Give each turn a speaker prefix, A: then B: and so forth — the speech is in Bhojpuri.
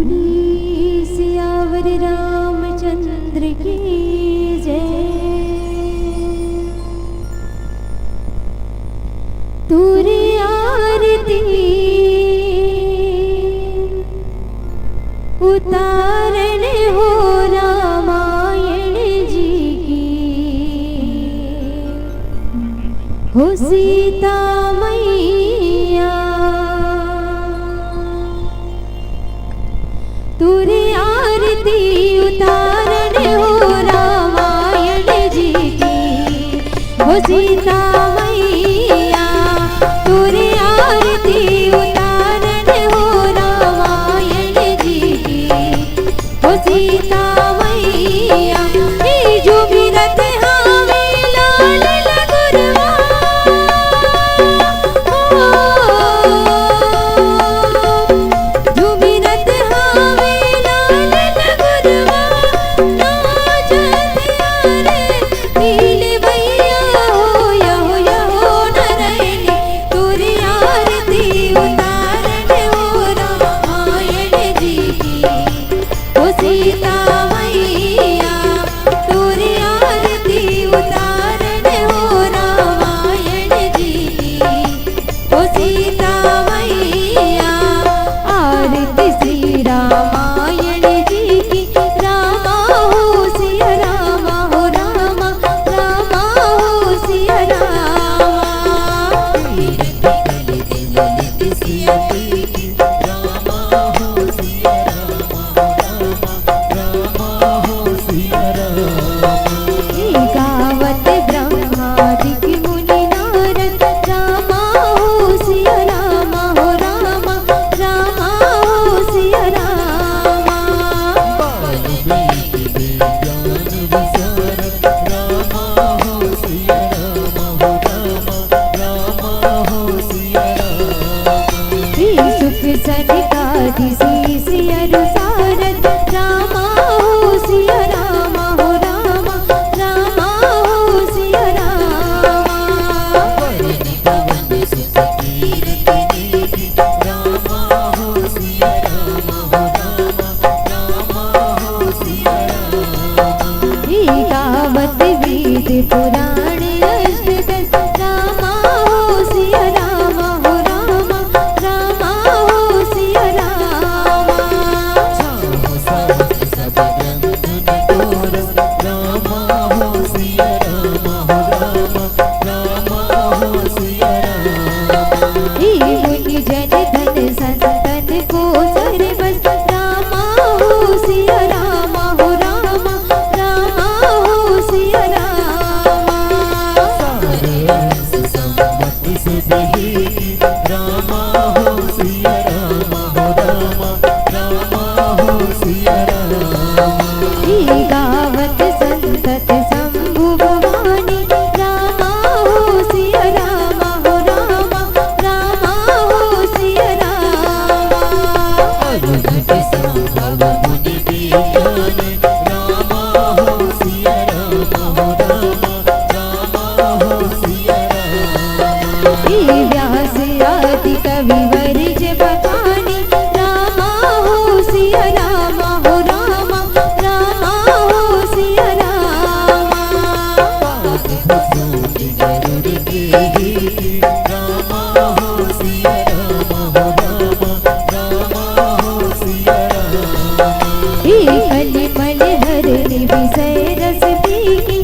A: बोली सियावर रामचंद्र की जय। तुरी आरती उतारण हो रामायण जी की, हो सीता मैया। तुरी आरती उतारण हो रामायण जी की, हो सीता मैया। तुरी आरती उतारण हो रामायण जी की, हो सीता मैया। जो बिरत हावे लाल लगुरवा, जो बिरत हावे लाल लगुरवा, नाचत यारे नील भैया हो यहो यहो नरैनी। तुरी आरती उतारण हो रामायण जी की, हो सीता मैया। तुरी आरती उतारण हो रामायण जी की, हो सीता मैया। आरती श्री रामायण जी की, रामा हो सिया रामा हो रामा, रामा हो सिया रामा। गावत ब्रह्मादिक मुनि नारद, रामा हो सिया रामा हो रामा, रामा हो सिया रामा। सुख सनकादि सिया सारद, रामा हो सिया रामा हो रामा, रामा हो सिया रामा। गावत वेद पुराण अष्टदश, रामा हो सिया रामा हो रामा, रामा हो सिया रामा। मुनि जन धन संतन को सर्वस, रामा हो सिया रामा हो रामा, रामा हो सिया रामा। गावत संतत शंभु भवानी, रामा हो सिया रामा हो रामा, रामा हो सिया रामा। व्यास आदि कवि वर्ज बखानी, रामा हो सिया रामा हो रामा, रामा हो सिया रामा। कलिमल हरनि विषय रस पीकी,